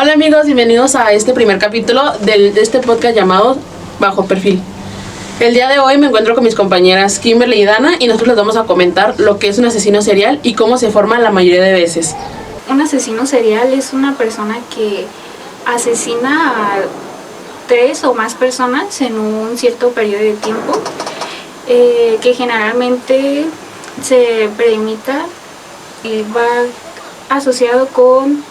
Hola amigos, bienvenidos a este primer capítulo de este podcast llamado Bajo Perfil. El día de hoy me encuentro con mis compañeras Kimberly y Dana y nosotros les vamos a comentar lo que es un asesino serial y cómo se forma la mayoría de veces. Un asesino serial es una persona que asesina a 3 o más personas en un cierto periodo de tiempo, que generalmente se premedita y va asociado con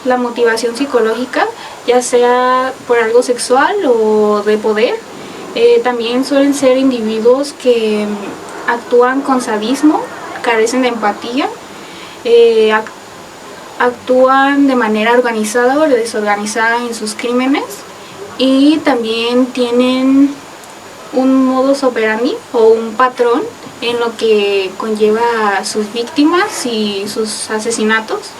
la motivación psicológica, ya sea por algo sexual o de poder. También suelen ser individuos que actúan con sadismo, carecen de empatía, actúan de manera organizada o desorganizada en sus crímenes y también tienen un modus operandi o un patrón en lo que conlleva a sus víctimas y sus asesinatos.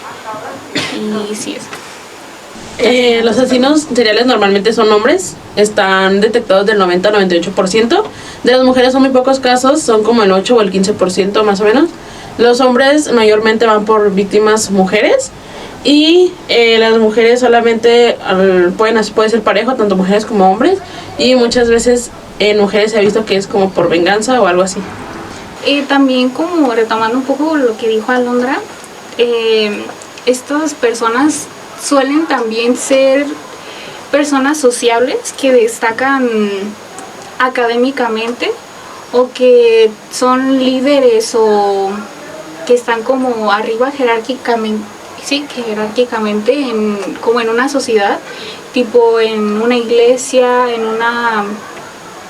Y sí es. Los asesinos seriales normalmente son hombres, están detectados del 90 al 98%. De las mujeres son muy pocos casos, son como el 8 o el 15% más o menos. Los hombres mayormente van por víctimas mujeres y las mujeres solamente puede ser parejo, tanto mujeres como hombres, y muchas veces en mujeres se ha visto que es como por venganza o algo así. También, como retomando un poco lo que dijo Alondra, estas personas suelen también ser personas sociables que destacan académicamente o que son líderes o que están como arriba jerárquicamente, como en una sociedad, tipo en una iglesia, en una,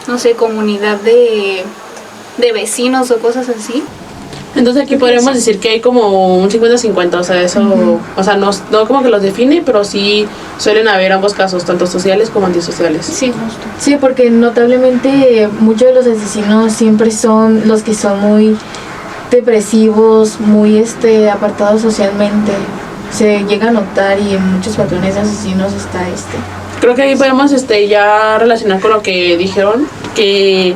no sé, comunidad de vecinos o cosas así. Entonces aquí podríamos decir que hay como un 50-50, o sea, eso, o sea, no como que los define, pero sí suelen haber ambos casos, tanto sociales como antisociales. Sí, justo. Sí, porque notablemente muchos de los asesinos siempre son los que son muy depresivos, muy apartados socialmente. Se llega a notar y en muchos patrones de asesinos está Creo que ahí podemos ya relacionar con lo que dijeron, que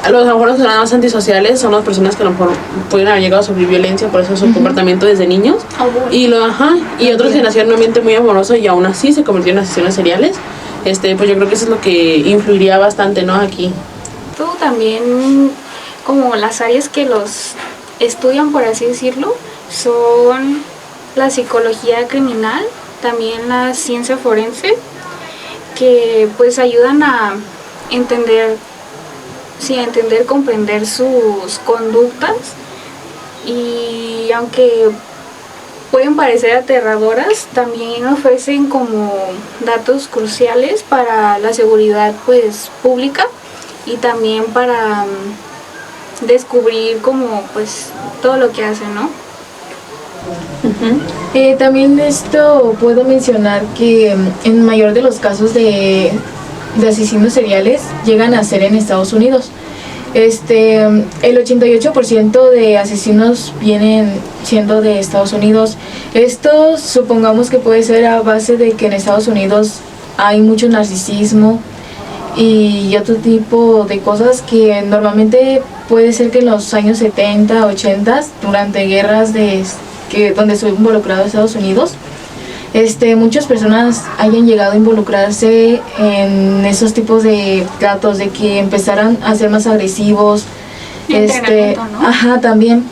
a lo mejor los que son más antisociales son las personas que a lo mejor pueden haber llegado a sufrir violencia, por eso su comportamiento desde niños. Y otros que nacieron en un ambiente muy amoroso y aún así se convirtieron en asesinos seriales. Pues yo creo que eso es lo que influiría bastante, ¿no? Aquí. Tú también, como las áreas que los estudian, por así decirlo, son la psicología criminal, también la ciencia forense, que pues ayudan a entender, comprender sus conductas, y aunque pueden parecer aterradoras, también ofrecen como datos cruciales para la seguridad pues pública y también para descubrir como pues todo lo que hacen, ¿no? También puedo mencionar que en mayor de los casos de asesinos seriales llegan a ser en Estados Unidos. El 88% de asesinos vienen siendo de Estados Unidos. Esto supongamos que puede ser a base de que en Estados Unidos hay mucho narcisismo y otro tipo de cosas que normalmente puede ser que en los años 70, 80, durante guerras donde estuvo involucrado Estados Unidos, muchas personas hayan llegado a involucrarse en esos tipos de tratos, de que empezaran a ser más agresivos, ¿no? También,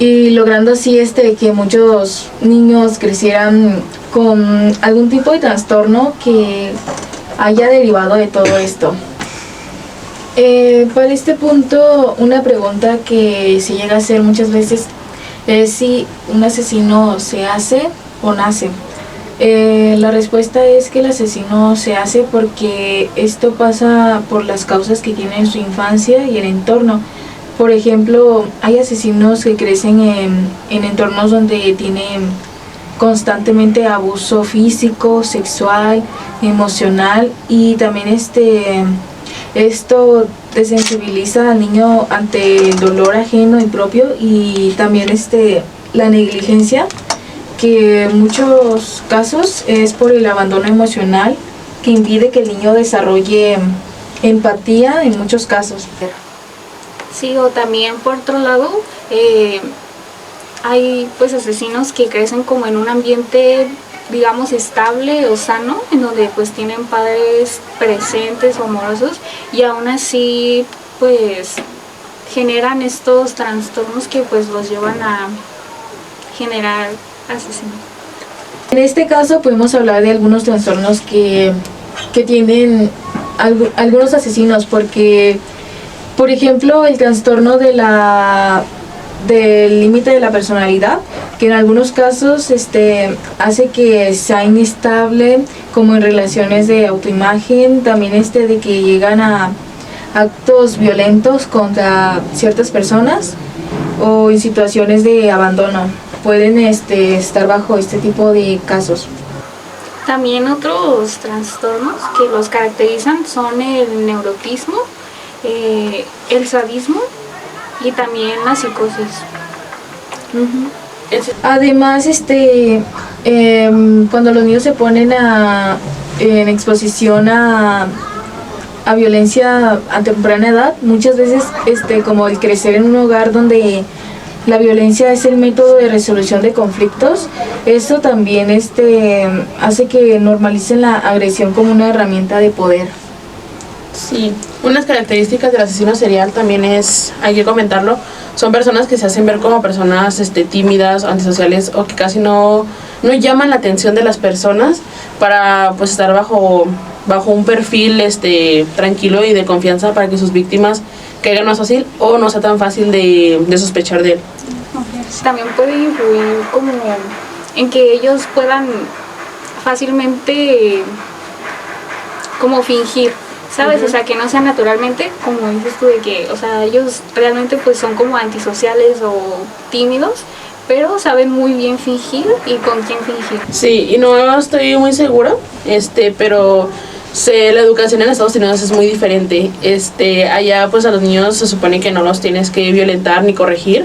y logrando así que muchos niños crecieran con algún tipo de trastorno que haya derivado de todo esto. Para este punto, una pregunta que se llega a hacer muchas veces es si un asesino se hace o nace. La respuesta es que el asesino se hace porque esto pasa por las causas que tiene en su infancia y el entorno. Por ejemplo, hay asesinos que crecen en entornos donde tienen constantemente abuso físico, sexual, emocional, y también esto desensibiliza al niño ante el dolor ajeno y propio, y también la negligencia, que en muchos casos es por el abandono emocional que impide que el niño desarrolle empatía en muchos casos. Sí, o también por otro lado, hay pues asesinos que crecen como en un ambiente digamos, estable o sano, en donde pues tienen padres presentes o amorosos, y aún así pues generan estos trastornos que pues los llevan a generar asesinatos. En este caso podemos hablar de algunos trastornos que tienen algunos asesinos, porque, por ejemplo, el trastorno del límite de la personalidad, que en algunos casos hace que sea inestable, como en relaciones de autoimagen, también de que llegan a actos violentos contra ciertas personas o en situaciones de abandono. Pueden estar bajo este tipo de casos. También otros trastornos que los caracterizan son el neurotismo, el sadismo y también la psicosis. Además, cuando los niños se ponen en exposición a violencia a temprana edad, muchas veces como el crecer en un hogar donde la violencia es el método de resolución de conflictos, eso también hace que normalicen la agresión como una herramienta de poder. Sí, unas características del asesino serial también hay que comentarlo, son personas que se hacen ver como personas tímidas, antisociales, o que casi no llaman la atención de las personas para pues estar bajo un perfil tranquilo y de confianza, para que sus víctimas caigan más fácil o no sea tan fácil de sospechar de él. También puede influir como en que ellos puedan fácilmente como fingir, ¿sabes? O sea, que no sea naturalmente, como dices tú, de que, o sea, ellos realmente pues son como antisociales o tímidos, pero saben muy bien fingir y con quién fingir. Sí, y no estoy muy segura, pero la educación en Estados Unidos es muy diferente. Allá pues a los niños se supone que no los tienes que violentar ni corregir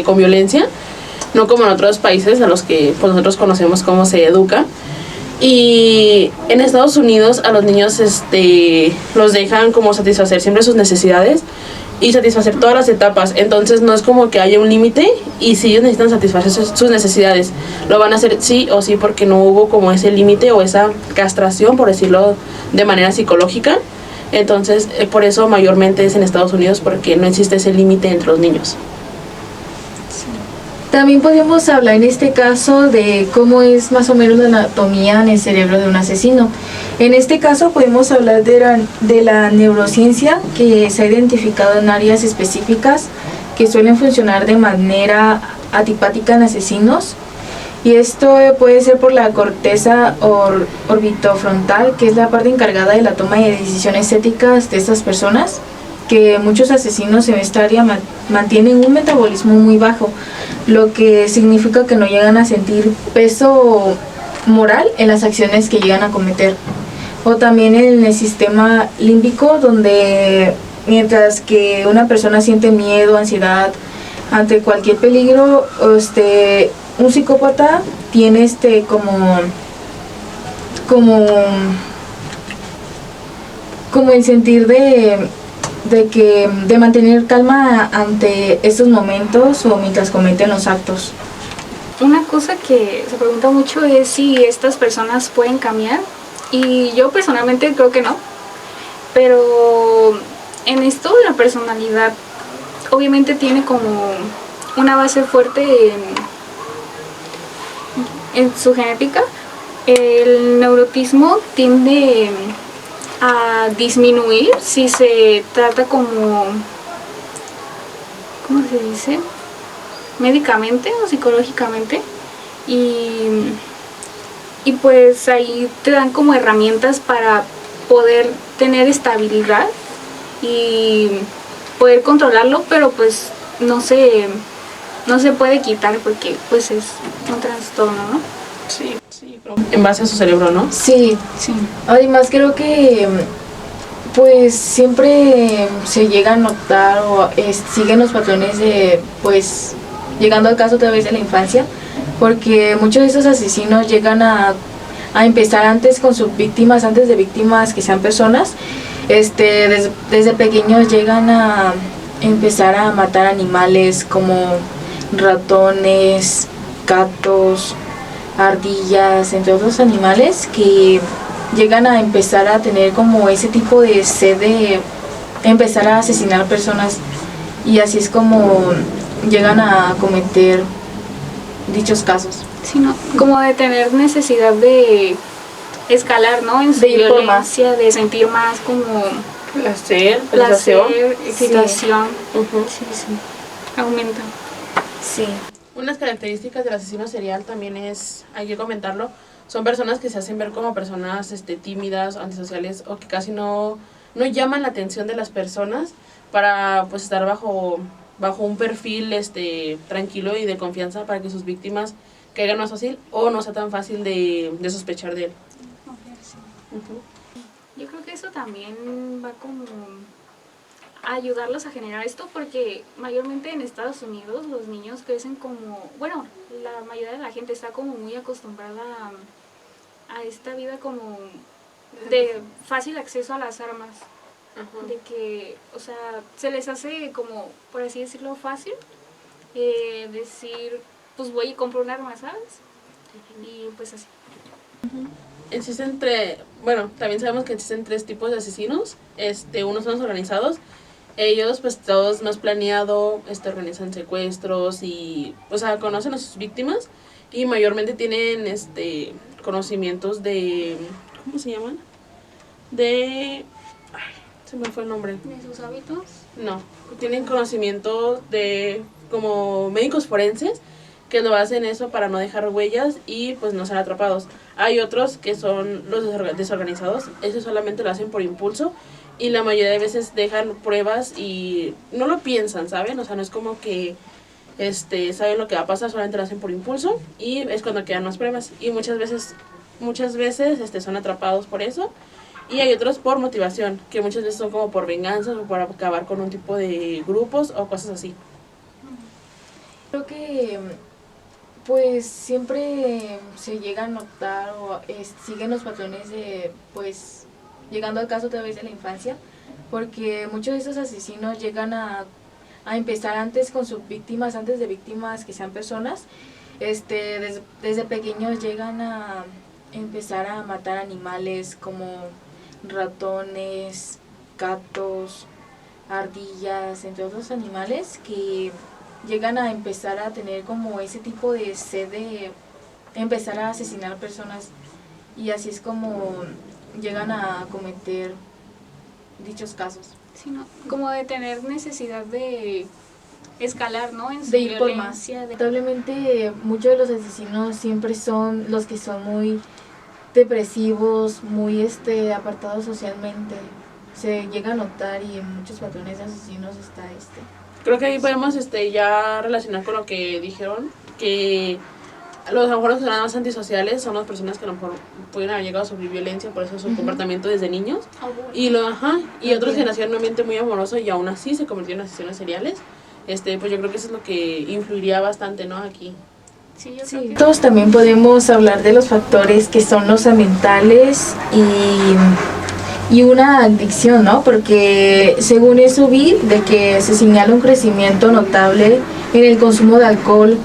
con violencia, no como en otros países a los que pues nosotros conocemos cómo se educa. Y en Estados Unidos a los niños los dejan como satisfacer siempre sus necesidades y satisfacer todas las etapas. Entonces no es como que haya un límite, y si ellos necesitan satisfacer sus necesidades, lo van a hacer sí o sí, porque no hubo como ese límite o esa castración, por decirlo de manera psicológica. Entonces por eso mayormente es en Estados Unidos, porque no existe ese límite entre los niños. También podemos hablar en este caso de cómo es más o menos la anatomía en el cerebro de un asesino. En este caso podemos hablar de la neurociencia, que se ha identificado en áreas específicas que suelen funcionar de manera atipática en asesinos. Y esto puede ser por la corteza orbitofrontal, que es la parte encargada de la toma de decisiones éticas de estas personas, que muchos asesinos en esta área mantienen un metabolismo muy bajo, lo que significa que no llegan a sentir peso moral en las acciones que llegan a cometer. O también en el sistema límbico, donde mientras que una persona siente miedo, ansiedad ante cualquier peligro, un psicópata tiene como el sentir de mantener calma ante estos momentos o mientras cometen los actos. Una cosa que se pregunta mucho es si estas personas pueden cambiar, y yo personalmente creo que no, pero en esto la personalidad obviamente tiene como una base fuerte en su genética. El neurotismo tiende a disminuir si se trata como, ¿cómo se dice?, médicamente o psicológicamente, y pues ahí te dan como herramientas para poder tener estabilidad y poder controlarlo, pero pues no se puede quitar, porque pues es un trastorno, ¿no? Sí, en base a su cerebro, ¿no? Sí. Además creo que pues siempre se llega a notar o siguen los patrones de, pues, llegando al caso otra vez de la infancia, porque muchos de esos asesinos llegan a empezar antes con sus víctimas, antes de víctimas que sean personas. Desde pequeños llegan a empezar a matar animales como ratones, gatos, ardillas, entre otros animales que llegan a empezar a tener como ese tipo de sed de empezar a asesinar personas, y así es como llegan a cometer dichos casos. Sino como de tener necesidad de escalar, ¿no? En su De ir por más. violencia, de sentir más como Placer, placer, excitación. Ujú. Sí, sí. Aumenta. Sí. Unas características del asesino serial también es, hay que comentarlo, son personas que se hacen ver como personas tímidas, antisociales o que casi no llaman la atención de las personas para pues estar bajo un perfil tranquilo y de confianza para que sus víctimas caigan más fácil o no sea tan fácil de sospechar de él. Ujú. Yo creo que eso también va como a ayudarlos a generar esto, porque mayormente en Estados Unidos los niños crecen como, bueno, la mayoría de la gente está como muy acostumbrada a esta vida como de fácil acceso a las armas, de que, o sea, se les hace como, por así decirlo, fácil decir, pues voy y compro un arma, ¿sabes? Y pues así. Existen también sabemos que existen 3 tipos de asesinos. Unos son los organizados. Ellos pues todos más planeado, organizan secuestros y, o sea, conocen a sus víctimas y mayormente tienen conocimientos de, ¿cómo se llaman? Se me fue el nombre. ¿De sus hábitos? No, tienen conocimiento de como médicos forenses que lo hacen eso para no dejar huellas y pues no ser atrapados. Hay otros que son los desorganizados, eso solamente lo hacen por impulso y la mayoría de veces dejan pruebas y no lo piensan, ¿saben? O sea, no es como que saben lo que va a pasar, solamente lo hacen por impulso y es cuando quedan más pruebas y muchas veces son atrapados por eso. Y hay otros por motivación, que muchas veces son como por venganzas o por acabar con un tipo de grupos o cosas así. Creo que pues siempre se llega a notar o siguen los patrones de, pues, llegando al caso otra vez de la infancia, porque muchos de estos asesinos llegan a empezar antes con sus víctimas, antes de víctimas que sean personas, desde pequeños llegan a empezar a matar animales como ratones, gatos, ardillas, entre otros animales que llegan a empezar a tener como ese tipo de sed de empezar a asesinar personas, y así es como llegan a cometer dichos casos. Sino como de tener necesidad de escalar, ¿no? En su De ir por más. violencia. Lamentablemente muchos de los asesinos siempre son los que son muy depresivos, muy apartados socialmente. Se llega a notar y en muchos patrones de asesinos está Creo que ahí podemos ya relacionar con lo que dijeron, que a lo mejor los que son más antisociales son las personas que a lo mejor pueden haber llegado a sufrir violencia, por eso su comportamiento desde niños. Y otros que nacieron en un ambiente muy amoroso y aún así se convirtieron en asesinos seriales. Pues yo creo que eso es lo que influiría bastante, ¿no? Aquí. Sí, yo creo que Todos también podemos hablar de los factores que son los ambientales y una adicción, ¿no? Porque según eso vi de que se señala un crecimiento notable en el consumo de alcohol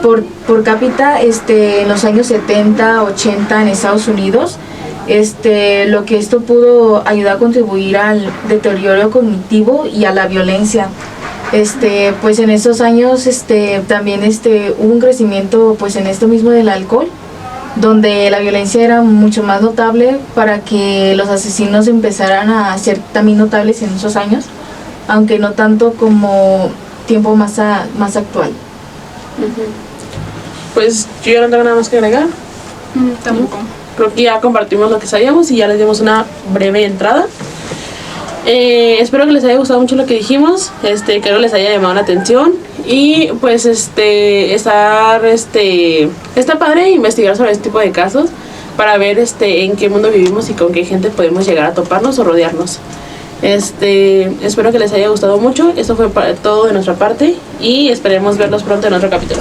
por cápita en los años 70, 80 en Estados Unidos. Lo que esto pudo ayudar a contribuir al deterioro cognitivo y a la violencia. Pues en esos años también hubo un crecimiento pues en esto mismo del alcohol, donde la violencia era mucho más notable para que los asesinos empezaran a ser también notables en esos años, aunque no tanto como tiempo más actual. Pues yo ya no tengo nada más que agregar. tampoco. Creo que ya compartimos lo que sabíamos y ya les dimos una breve entrada. Espero que les haya gustado mucho lo que dijimos, que no les haya llamado la atención y pues está padre investigar sobre este tipo de casos para ver en qué mundo vivimos y con qué gente podemos llegar a toparnos o rodearnos. Espero que les haya gustado mucho. Esto fue todo de nuestra parte y esperemos verlos pronto en otro capítulo.